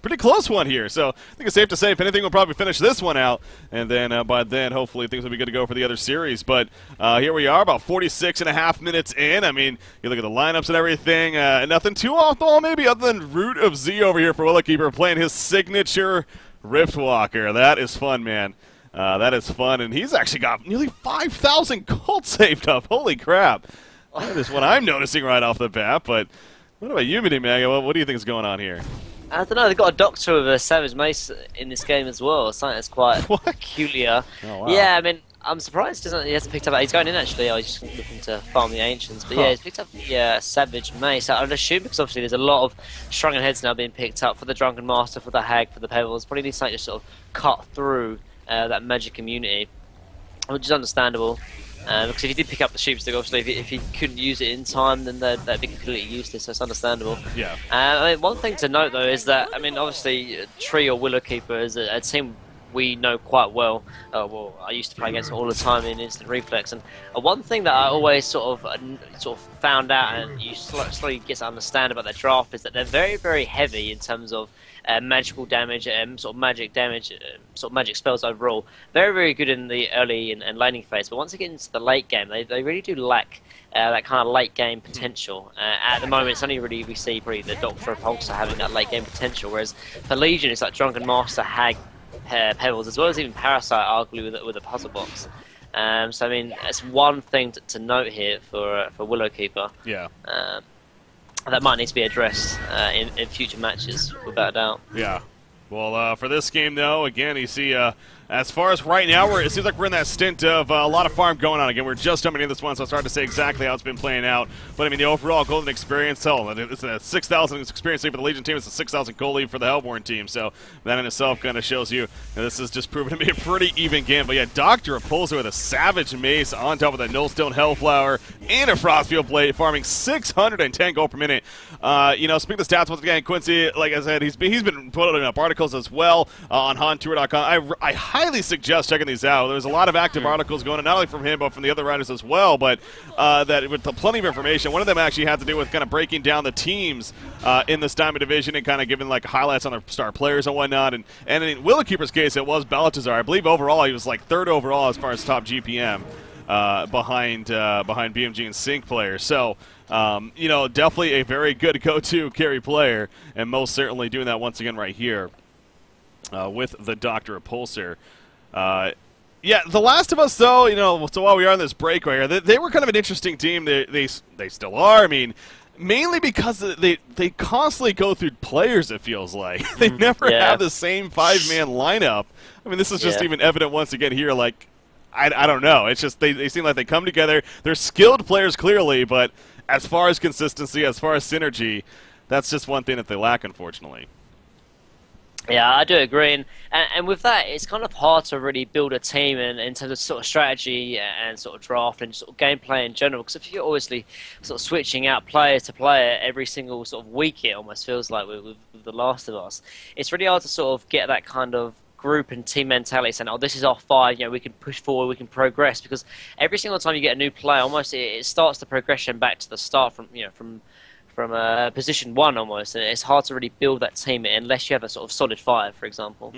pretty close one here. So I think it's safe to say, if anything, we'll probably finish this one out, and then by then, hopefully, things will be good to go for the other series. But here we are, about 46.5 minutes in. I mean, you look at the lineups and everything, nothing too off the wall, maybe, other than Root of Z over here for Willowkeeper playing his signature Riftwalker. That is fun, man. That is fun, and he's actually got nearly 5,000 gold saved up. Holy crap. That is what I'm noticing right off the bat, but what about you, Mini-Mega? What do you think is going on here? I don't know, they've got a Doctor with a Savage Mace in this game as well, something that's quite peculiar. Oh, wow. Yeah, I mean, I'm surprised he hasn't picked up. He's going in actually. I was just looking to farm the Ancients, but yeah, he's picked up the Savage Mace. I'd assume because obviously there's a lot of Shrunken Heads now being picked up for the Drunken Master, for the Hag, for the Pebbles. Probably needs something to sort of cut through that magic community, which is understandable. Because if you did pick up the Sheepstick, obviously, if you couldn't use it in time, then they'd be completely useless, so it's understandable. Yeah. I mean, one thing to note, though, is that, I mean, obviously, Tree or Willowkeeper is a team we know quite well. Well, I used to play against them all the time in Instant Reflex, and one thing that I always sort of found out, and you slowly get to understand about their draft, is that they're very, very heavy in terms of magical damage, sort of magic damage, sort of magic spells overall. Very, very good in the early and laning phase, but once they get into the late game, they really do lack that kind of late game potential. At the moment, it's only really we see probably the Doctor Repulsor having that late game potential, whereas for Legion, it's like Drunken Master, Hag, Pebbles, as well as even Parasite, arguably with a puzzle box. So I mean, that's one thing to note here for Willowkeeper. Yeah. That might need to be addressed in future matches, without a doubt. Yeah. Well, for this game, though, again, you see, as far as right now, it seems like we're in that stint of a lot of farm going on. Again, we're just jumping into this one, so it's hard to say exactly how it's been playing out. But, I mean, the overall golden experience, it's a 6,000 experience lead for the Legion team. It's a 6,000 gold lead for the Hellborn team. So that in itself kind of shows you this is just proven to be a pretty even game. But, yeah, Dr. Repulsor with a Savage Mace on top of the Nullstone Hellflower and a Frostfield Blade, farming 610 gold per minute. You know, speaking of stats, once again, Quincy, like I said, he's been putting up articles as well on HonTour.com. I highly suggest checking these out. There's a lot of active articles going on, not only from him, but from the other writers as well, but that with plenty of information. One of them actually had to do with kind of breaking down the teams in this Diamond Division and kind of giving like highlights on their star players and whatnot. And in Willowkeeper's case, it was Baltazar. I believe overall he was like third overall as far as top GPM behind BMG and Sync players. So, you know, definitely a very good go-to carry player, and most certainly doing that once again right here with the Dr. Repulsor. Yeah, The Last of Us, though, you know, so while we are on this break right here, they were kind of an interesting team. They still are. I mean, mainly because they constantly go through players, it feels like. They never have the same five-man lineup. I mean, this is just even evident once again here, like, I don't know. It's just they seem like they come together. They're skilled players, clearly, but as far as consistency, as far as synergy, that's just one thing that they lack, unfortunately. Yeah, I do agree, and with that, it's kind of hard to really build a team in terms of sort of strategy and sort of draft and sort of gameplay in general. Because if you're obviously sort of switching out player to player every single sort of week, it almost feels like with The Last of Us, it's really hard to sort of get that kind of group and team mentality saying, oh, this is our five, you know, we can push forward, we can progress. Because every single time you get a new player, almost it starts the progression back to the start from position one almost, and it's hard to really build that team unless you have a sort of solid five, for example.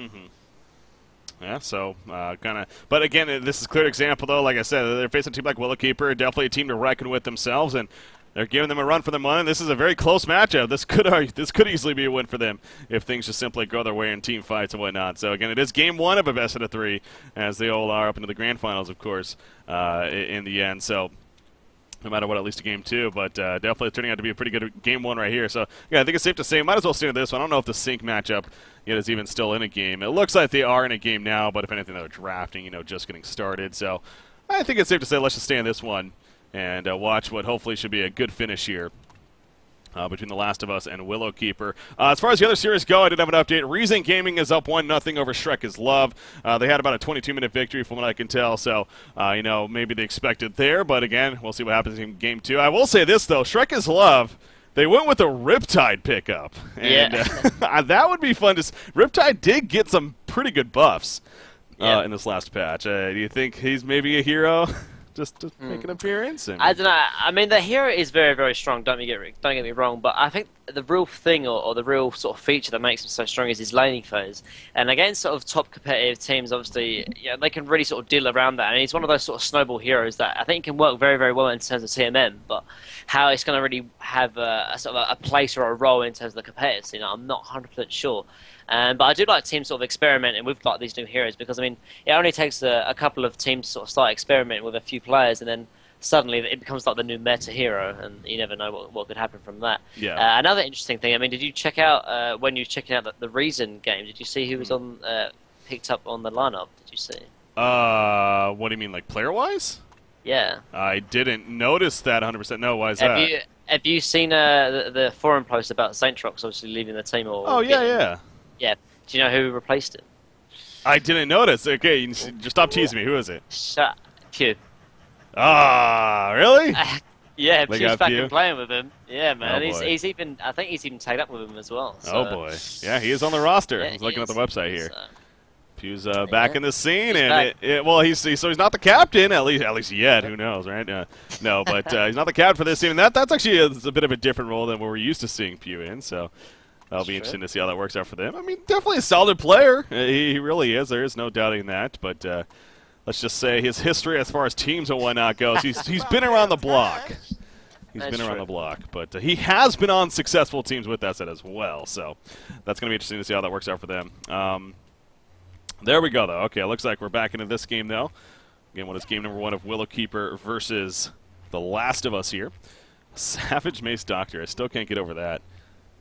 Yeah, so kind of, but again, this is a clear example though. Like I said, they're facing a team like Willowkeeper, definitely a team to reckon with themselves, and they're giving them a run for their money. This is a very close matchup. This could easily be a win for them if things just simply go their way in team fights and whatnot. So again, it is game one of a best of three, as they all are up into the grand finals, of course, in the end. So no matter what, at least a game two, but definitely turning out to be a pretty good game one right here. So, yeah, I think it's safe to say, might as well stay in this one. I don't know if the Sync matchup yet is even still in a game. It looks like they are in a game now, but if anything, they're drafting, you know, just getting started. So, I think it's safe to say let's just stay in this one and watch what hopefully should be a good finish here between The Last of Us and Willowkeeper. As far as the other series go, I did have an update. Reason Gaming is up 1-0 over Shrek is Love. They had about a 22-minute victory from what I can tell, so, you know, maybe they expected there, but again, we'll see what happens in Game 2. I will say this, though. Shrek is Love, they went with a Riptide pickup, and that would be fun. Riptide did get some pretty good buffs in this last patch. Do you think he's maybe a hero? just to make an appearance. And I don't know. I mean, the hero is very, very strong. Don't get me wrong. But I think the real thing, or the real sort of feature that makes him so strong, is his laning phase. And against sort of top competitive teams, obviously, they can really sort of deal around that. And he's one of those sort of snowball heroes that I think can work very, very well in terms of TMM. But how it's going to really have a sort of a place or a role in terms of the competitors, I'm not 100% sure. But I do like teams sort of experimenting with like these new heroes, because I mean it only takes a couple of teams to sort of start experimenting with a few players, and then suddenly it becomes like the new meta hero, and you never know what could happen from that. Yeah. Another interesting thing, I mean, did you check out when you were checking out the Reason game? Did you see who was on picked up on the lineup? Did you see? What do you mean, like player wise? Yeah. I didn't notice that 100%. No, why is that? Have you seen the forum post about Saintrox obviously leaving the team? Oh yeah. Yeah. Do you know who replaced him? I didn't notice. Okay, just stop teasing me. Who is it? Shut Pew. Ah, really? Yeah, They Pew's got back Pew? and playing with him. Yeah, man. Oh, boy. He's even. I think he's even tagged up with him as well. So. Oh boy. Yeah, he is on the roster. Yeah, I was looking at the website here. So. Pew's back in the scene, He's and he's not the captain at least yet. Who knows, right? No, but he's not the captain for this team, and that's actually a bit of a different role than what we're used to seeing Pew in. So that'll be interesting to see how that works out for them. I mean, definitely a solid player. He really is. There is no doubting that. But let's just say his history as far as teams and whatnot goes, he's been around the block. He's been around the block, but he has been on successful teams with that said as well. So that's going to be interesting to see how that works out for them. There we go, though. Okay, it looks like we're back into this game, though. Again, what is game number 1 of Willowkeeper versus The Last of Us here. Savage Mace Doctor. I still can't get over that.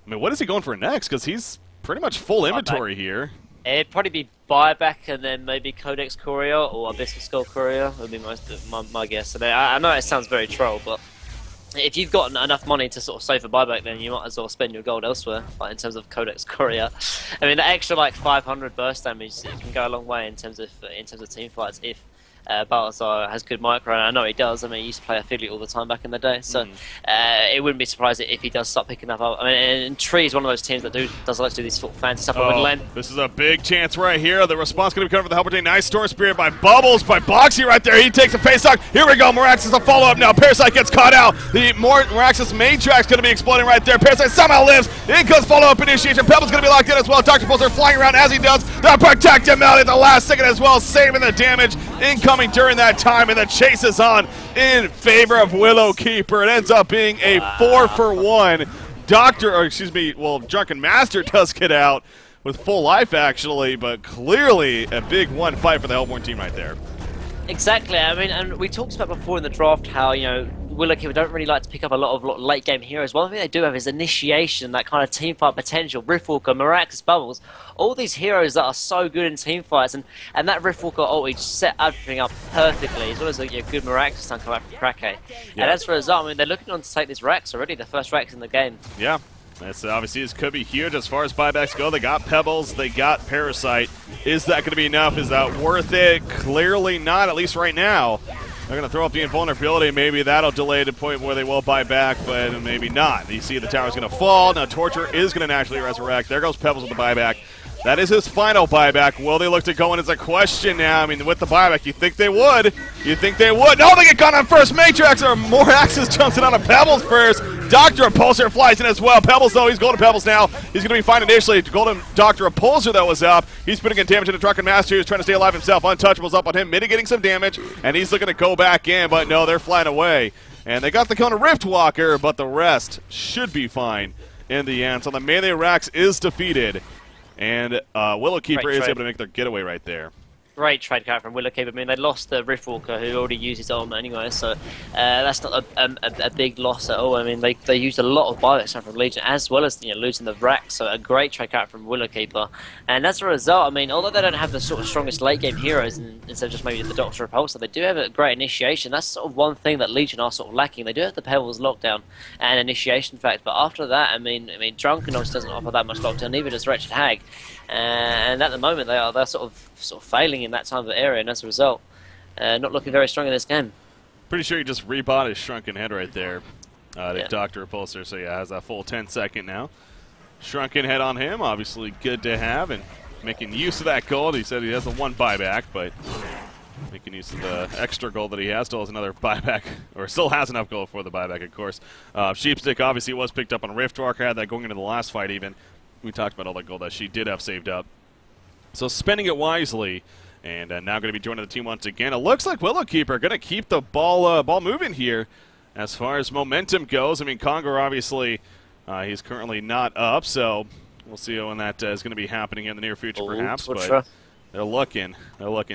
I mean, what is he going for next? Because he's pretty much full inventory here. It'd probably be Buyback and then maybe Codex Courier or Abyssal Skull Courier would be my guess. And I know it sounds very troll, but if you've got enough money to sort of save for buyback, then you might as well spend your gold elsewhere, like in terms of Codex Courier. I mean, the extra like 500 burst damage can go a long way in terms of team fights if Balthazar has good micro, and I know he does. I mean, he used to play Affiliate all the time back in the day, so it wouldn't be surprised if he does start picking up. I mean, and Tree is one of those teams that does like to do these sort of fancy stuff with Len. This is a big chance right here. The response going to be coming for the Helper. Nice Storm Spirit by Bubbles, by Boxy right there. He takes a face off. Here we go. Moraxis a follow-up now. Parasite gets caught out. The Moraxis main track's going to be exploding right there. Parasite somehow lives. In goes follow-up initiation. Pebble's going to be locked in as well. Dr. Pulsar flying around as he does. They'll protect him out at the last second as well, saving the damage incoming during that time, and the chase is on in favor of Willowkeeper. It ends up being a 4-for-1. Drunken Master does get out with full life, actually, but clearly a big 1-5 for the Hellborn team right there. Exactly. I mean, and we talked about before in the draft how, Willowkeeper don't really like to pick up a lot of late-game heroes. One thing they do have is Initiation, that kind of teamfight potential. Riftwalker, Miraculous Bubbles, all these heroes that are so good in teamfights, and that Riftwalker ulti just set everything up perfectly, as well as a good Miraculous stun come out from Krake. Yeah. And as for a result, I mean, they're looking on to take this Rex already, the first Rex in the game. Yeah. Obviously, this could be huge as far as buybacks go. They got Pebbles, they got Parasite. Is that going to be enough? Is that worth it? Clearly not, at least right now. They're going to throw up the invulnerability. Maybe that'll delay the point where they will buy back, but maybe not. You see the tower's going to fall. Now Torture is going to naturally resurrect. There goes Pebbles with the buyback. That is his final buyback. Will they look to go in as a question now? I mean, with the buyback, you think they would. You think they would. No, they get caught on first. Matrix or more Axis jumps in on a Pebbles first. Dr. Repulsor flies in as well. Pebbles, though, he's going to Pebbles now. He's going to be fine initially. Golden Dr. Repulsor that was up. He's putting in damage into Drunken Master. He's trying to stay alive himself. Untouchable's up on him, mitigating some damage, and he's looking to go back in, but no, they're flying away. And they got the Kona Riftwalker, but the rest should be fine in the end. So the melee Rax is defeated. And Willowkeeper is able to make their getaway right there. Great trade card from Willowkeeper. I mean, they lost the Riftwalker, who already used his armor anyway, so that's not a big loss at all. I mean, they used a lot of buyback from Legion, as well as losing the Rack, so a great trade card from Willowkeeper. And as a result, I mean, although they don't have the sort of strongest late game heroes, instead of just maybe the Doctor Repulsor, they do have a great initiation. That's sort of one thing that Legion are sort of lacking. They do have the Pebbles lockdown and initiation fact, but after that, I mean, Drunken obviously doesn't offer that much lockdown, neither does Wretched Hag. And at the moment, they're sort of failing in that time of the area, and as a result, not looking very strong in this game. Pretty sure he just rebought his Shrunken Head right there, the Dr. Repulsor, so yeah, has that full 10-second now. Shrunken Head on him, obviously good to have, and making use of that gold. He said he has the one buyback, but making use of the extra gold that he has. Still has another buyback, or still has enough gold for the buyback, of course. Sheepstick obviously was picked up on Riftwalker, had that going into the last fight even. We talked about all that gold that she did have saved up. So spending it wisely, and now going to be joining the team once again. It looks like Willowkeeper going to keep the ball moving here as far as momentum goes. I mean, Conger obviously, he's currently not up, so we'll see when that is going to be happening in the near future, perhaps. Torture. But they're looking.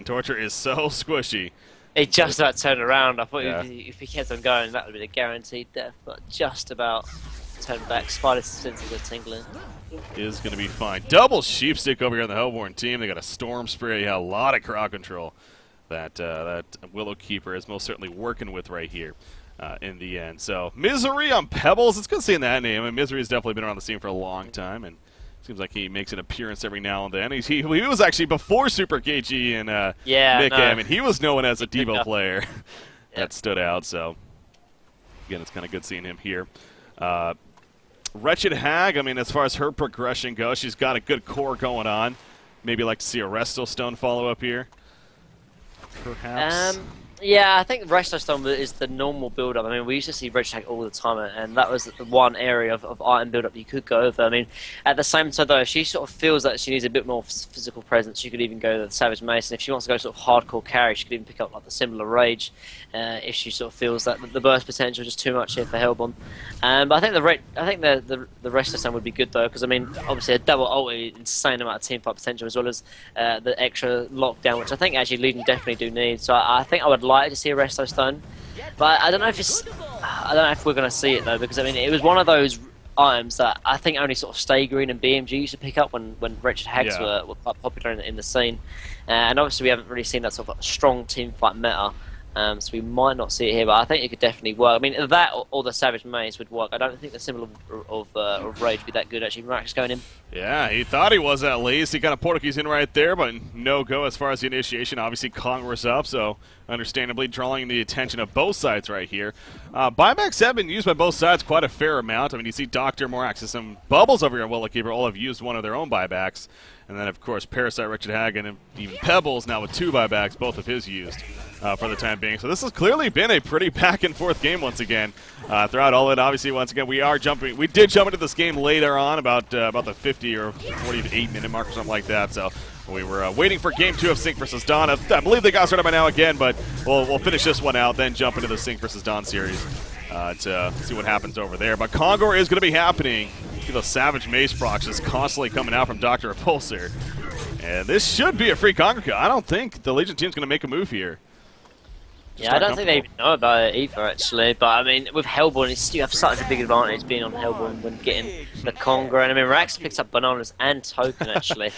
Torture is so squishy. He just about turned around. I thought Yeah. if he kept on going, that would have been a guaranteed death, but just about turned back. Spider senses are tingling. Is going to be fine. Double Sheepstick over here on the Hellborn team. They got a Storm Spray. Yeah, a lot of crowd control that Willowkeeper is most certainly working with right here in the end. So Misery on Pebbles. It's good seeing that name. I mean, Misery has definitely been around the scene for a long time, and seems like he makes an appearance every now and then. He was actually before Super KG and Mick M, and he was known as a Devo player that stood out. So again, it's kind of good seeing him here. Wretched Hag, I mean, as far as her progression goes, she's got a good core going on. Maybe like to see a Resto Stone follow up here, perhaps. Yeah, I think Resto Stone is the normal build-up. I mean, we used to see Wretched Hag all the time, and that was the one area of item build-up you could go over. I mean, at the same time, though, if she sort of feels that she needs a bit more physical presence, she could even go to the Savage Mace. And if she wants to go sort of hardcore carry, she could even pick up like the similar Rage if she sort of feels that the burst potential is just too much here for Hellborn. But I think the Resto Stone would be good, though, because, I mean, obviously a double ulti, insane amount of teamfight potential, as well as the extra lockdown, which I think actually Legion definitely do need. So I think I would like to see a Resto Stone, but I don't know if we're going to see it though, because I mean it was one of those items that I think only sort of Stay Green and BMG used to pick up when Wretched Hags were quite popular in the scene, and obviously we haven't really seen that sort of strong team fight meta. So we might not see it here, but I think it could definitely work. I mean, that or the Savage Maze would work. I don't think the symbol of Rage would be that good, actually. Max going in. Yeah, he thought he was at least. He kind of Portuguese in right there, but no go as far as the initiation. Obviously, Congress up, so understandably drawing the attention of both sides right here. Buybacks have been used by both sides quite a fair amount. I mean, you see Dr. Morax and some Bubbles over here on Willowkeeper all have used one of their own buybacks. And then, of course, Parasite, Wretched Hag, and even Pebbles now with 2 buybacks, both of his used for the time being. So this has clearly been a pretty back-and-forth game once again. Throughout all of it, obviously, once again, we did jump into this game later on, about the 50 or 48-minute mark or something like that. So we were waiting for Game 2 of Sync vs. Dawn. I believe they got started by now again, but we'll finish this one out, then jump into the Sync vs. Dawn series to see what happens over there. But Kongor is going to be happening. See those Savage Mace procs just constantly coming out from Dr. Repulsor. And this should be a free Kongor kill. I don't think the Legion team's going to make a move here. Yeah, I don't think they even know about it either, actually. But, I mean, with Hellborn, you have such a big advantage being on Hellborn when getting the Kongor. And, I mean, Rax picks up Bananas and Token, actually.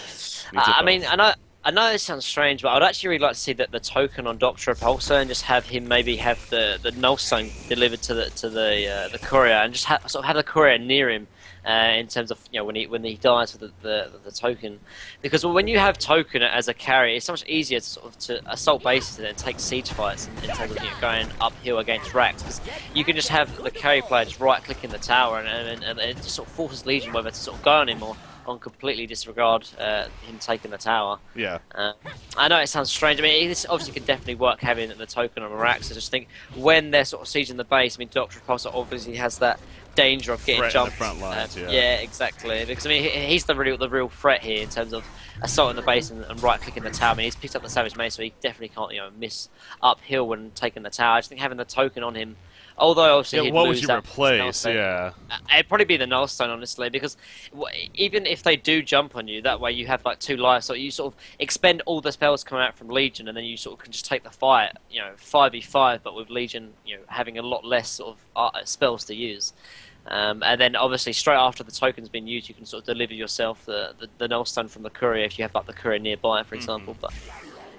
I mean, I know this sounds strange, but I'd actually really like to see that the Token on Dr. Repulsor and just have him maybe have the Nullstone delivered to the courier and just sort of have the courier near him. In terms of when he dies with the token, because when you have token as a carry, it's so much easier to assault bases and then take siege fights in terms of going uphill against racks, because you can just have the carry player just right click in the tower and it just sort of forces Legion whether to sort of go on him or on completely disregard him taking the tower. Yeah. I know it sounds strange. I mean, this obviously could definitely work having the token on Marax. I just think when they're sort of sieging the base, I mean, Dr. Repulsor obviously has that danger of getting jumped. In the front lines, yeah, exactly. Because I mean, he's the real threat here in terms of assaulting the base and right clicking the tower. I mean, he's picked up the Savage Mace, so he definitely can't miss uphill when taking the tower. I just think having the token on him. Although obviously he'd what lose would you replace? Yeah, it'd probably be the Nullstone, honestly, because even if they do jump on you, that way you have like 2 lives, so you sort of expend all the spells coming out from Legion, and then you sort of can just take the fight, 5v5, but with Legion, having a lot less sort of spells to use. And then obviously straight after the token's been used, you can sort of deliver yourself the Nullstone from the courier if you have like the courier nearby, for example. But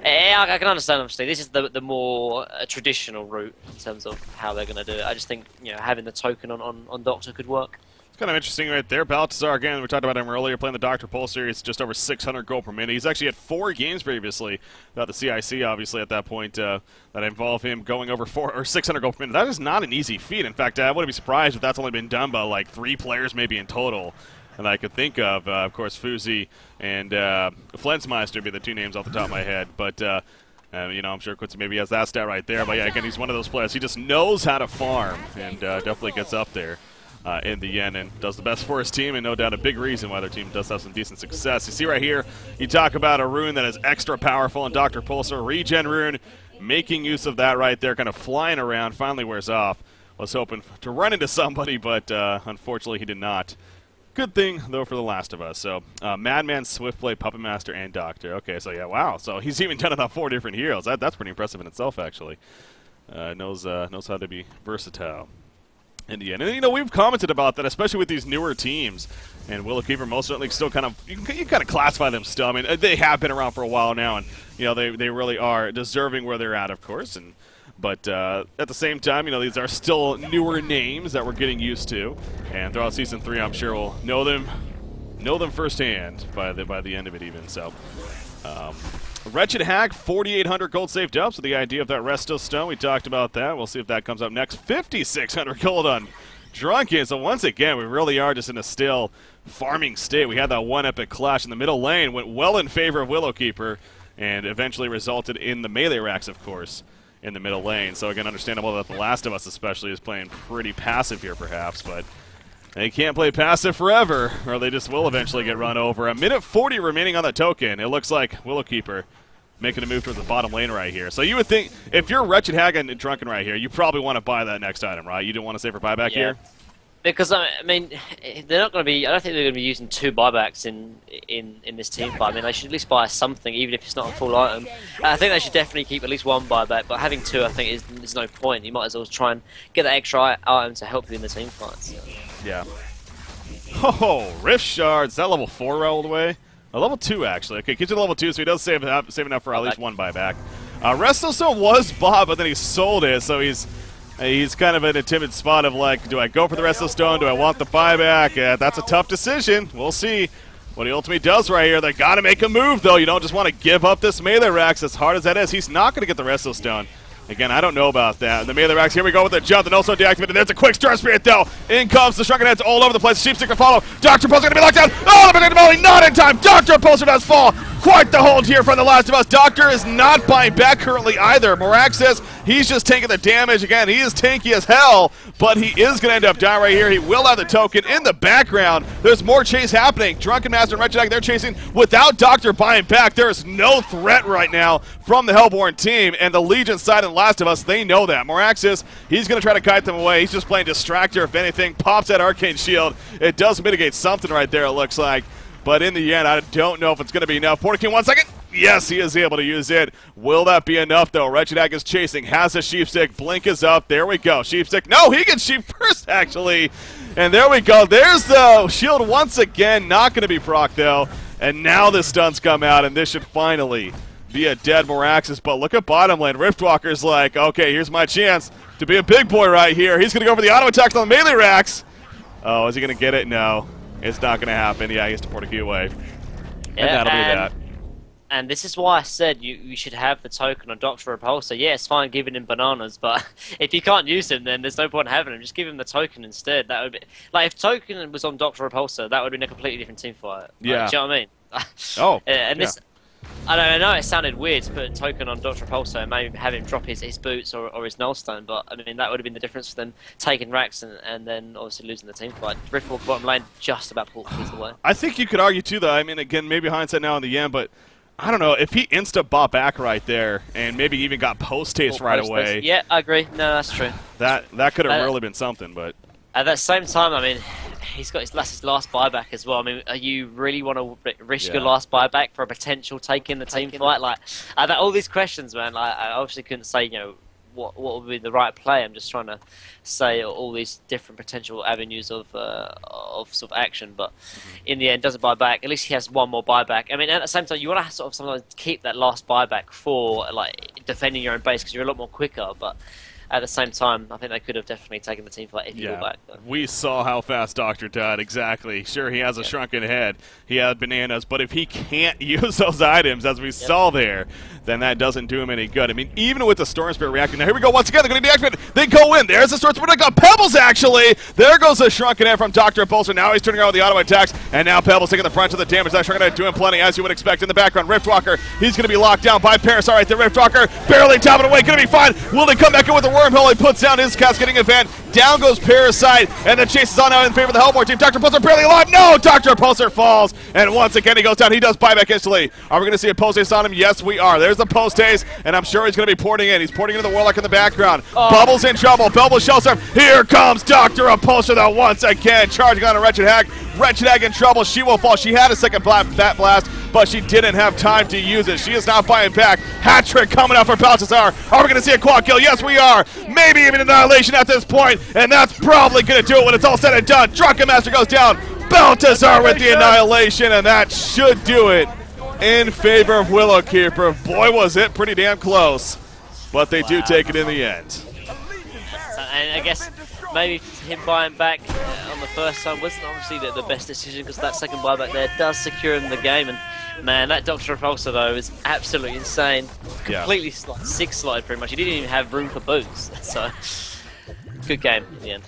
yeah, I can understand, obviously. This is the more traditional route in terms of how they're going to do it. I just think, having the token on Doctor could work. It's kind of interesting right there. Baltazar, again, we talked about him earlier, playing the Dr. Pulse series, just over 600 gold per minute. He's actually had 4 games previously, without the CIC, obviously, at that point, that involve him going over 600 gold per minute. That is not an easy feat. In fact, I wouldn't be surprised if that's only been done by like 3 players maybe in total that I could think of. Of course, Fuzi and Flensmeister would be the 2 names off the top of my head. But You know, I'm sure Quincy maybe has that stat right there. But, yeah, again, he's one of those players. He just knows how to farm and definitely gets up there in the end and does the best for his team, and no doubt a big reason why their team does have some decent success. You see right here, you talk about a rune that is extra powerful, and Dr. Pulsar, regen rune, making use of that right there, kind of flying around, finally wears off. Was hoping to run into somebody, but unfortunately he did not. Good thing, though, for The Last of Us. So, Madman, Swiftblade, Puppet Master, and Doctor. Okay, so yeah, wow. So he's even done it on 4 different heroes. That's pretty impressive in itself, actually. Knows how to be versatile in the end. And, you know, we've commented about that, especially with these newer teams. And Willowkeeper most certainly still kind of, you can kind of classify them still. I mean, they have been around for a while now, and, you know, they really are deserving where they're at, of course. But at the same time, you know, these are still newer names that we're getting used to. And throughout Season 3, I'm sure we'll know them firsthand by the end of it even. So, Wretched Hag, 4,800 gold saved up. So the idea of that Resto Stone, we talked about that. We'll see if that comes up next. 5,600 gold on Drunken. So once again, we really are just in a still farming state. We had that one epic clash in the middle lane, went well in favor of Willowkeeper, and eventually resulted in the melee racks, of course, in the middle lane. So again, understandable that The Last of Us especially is playing pretty passive here perhaps, but they can't play passive forever, or they just will eventually get run over. A minute 40 remaining on the token. It looks like Willowkeeper making a move towards the bottom lane right here. So you would think, if you're Wretched Hag and Drunken right here, you probably want to buy that next item, right? You don't want to save for buyback here? Because, I mean, they're not going to be, I don't think they're going to be using 2 buybacks in this team fight. I mean, they should at least buy something, even if it's not a full item. I think they should definitely keep at least 1 buyback, but having 2, I think, is no point. You might as well try and get that extra item to help you in the team fight. So. Yeah. Oh, Rift Shards. Is that level 4 rolled away? Level 2, actually. Okay, gets you to level 2, so he does save enough for at least 1 buyback. Resto Stone was bought, but then he sold it, so he's kind of in a timid spot of like, do I go for the Resto Stone? Do I want the buyback? That's a tough decision. We'll see what he ultimately does right here. They got to make a move, though. You don't just want to give up this melee racks as hard as that is. He's not going to get the Resto Stone. Again, I don't know about that. The melee racks, here we go with the jump, and also deactivated. There's a quick Star Spirit, though. In comes the Shrunken Heads all over the place. Sheepstick to follow. Dr. Pulsar going to be locked down. Oh, the predictability, not in time. Dr. Pulsar does fall. Quite the hold here from The Last of Us. Doctor is not buying back currently either. Morak says he's just taking the damage. Again, he is tanky as hell, but he is going to end up dying right here. He will have the token in the background. There's more chase happening. Drunken Master and Wretched Hag, they're chasing without Doctor buying back. There is no threat right now from the Hellborn team, and the Legion side in The Last of Us, they know that. Morak says he's going to try to kite them away. He's just playing Distractor, if anything. Pops that Arcane Shield. It does mitigate something right there, it looks like. But in the end, I don't know if it's going to be enough. Portaking 1 second. Yes, he is able to use it. Will that be enough, though? Wretched Hag is chasing. Has a Sheepstick. Blink is up. There we go. Sheepstick. No, he gets Sheep first, actually. And there we go. There's the shield once again. Not going to be proc, though. And now the stuns come out, and this should finally be a dead Moraxis. But look at bottom lane. Riftwalker's like, okay, here's my chance to be a big boy right here. He's going to go for the auto attacks on the melee racks. Oh, is he going to get it? No. It's not going to happen. Yeah, he has to Portakey away. Yeah, and that'll be that. And this is why I said you should have the token on Dr. Repulsor. Yeah, it's fine giving him bananas, but if you can't use him, then there's no point in having him. Just give him the token instead. That would be like if token was on Dr. Repulsor, that would have been a completely different team fight. Like, yeah. Do you know what I mean? Oh. And this, I know it sounded weird to put a token on Dr. Repulsor and maybe have him drop his boots or his nullstone, but I mean that would have been the difference for them taking racks and then obviously losing the team fight. Riftwalk bottom lane just about pulled the way. I think you could argue too, though. I mean, again, maybe hindsight now in the end, but I don't know if he insta bought back right there and maybe even got post haste right away. Yeah, I agree. No, that's true. That could have really been something, but at that same time, I mean, he's got his last buyback as well. I mean, you really want to risk your last buyback for a potential take in the team fight? Like, all these questions, man. Like, I obviously couldn't say, you know, what would be the right play. I'm just trying to say all these different potential avenues of sort of action. But in the end, doesn't buy back. At least he has 1 more buyback. I mean, at the same time, you want to sort of sometimes keep that last buyback for like defending your own base because you're a lot more quicker. But at the same time, I think they could have definitely taken the team fight if you go back. We saw how fast Dr. died, exactly. Sure, he has a shrunken head. He had bananas, but if he can't use those items, as we saw there, then that doesn't do him any good. I mean, even with the Storm Spirit reacting. Now, here we go once again. They're going to deactivate it. They go in. There's the Storm Spirit. They got Pebbles, actually. There goes the shrunken head from Dr. Pulsar. Now he's turning around with the auto attacks, and now Pebbles taking the brunt of the damage. That shrunken head doing plenty, as you would expect in the background. Riftwalker, he's going to be locked down by Paris. All right, the Riftwalker barely tapping away. Going to be fine. Will they come back in with the wormhole? He puts down his cascading event. Down goes Parasite, and the chase is on now in favor of the Hellboy team. Dr. Pulsar barely alive. No! Dr. Pulsar falls, and once again he goes down. He does buyback instantly. Are we going to see a post haste on him? Yes, we are. There's the post haste, and I'm sure he's going to be porting in. He's porting into the Warlock in the background. Bubbles in trouble. Bubbles shell serve. Here comes Dr. Pulsar, though, once again charging on a Wretched Hag. Wretched Hag in trouble. She will fall. She had a second Bat Blast, but she didn't have time to use it. She is now buying back. Hat trick coming out for Balthazar. Are we going to see a quad kill? Yes, we are. Maybe even annihilation at this point, and that's probably going to do it when it's all said and done. Drunken Master goes down. Balthazar with the annihilation, and that should do it in favor of Willowkeeper. Boy, was it pretty damn close, but they do take it in the end. And I guess maybe him buying back on the first time wasn't obviously the best decision, because that second buyback there does secure him the game. And man, that Dr. Repulsor though is absolutely insane. Completely six-slotted pretty much. He didn't even have room for boots. So good game in the end.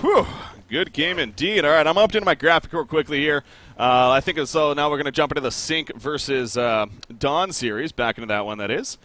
Whew. Good game indeed. All right, I'm updating my graphic real quickly here. I think so. Now we're going to jump into the Sync versus Dawn series. Back into that one, that is.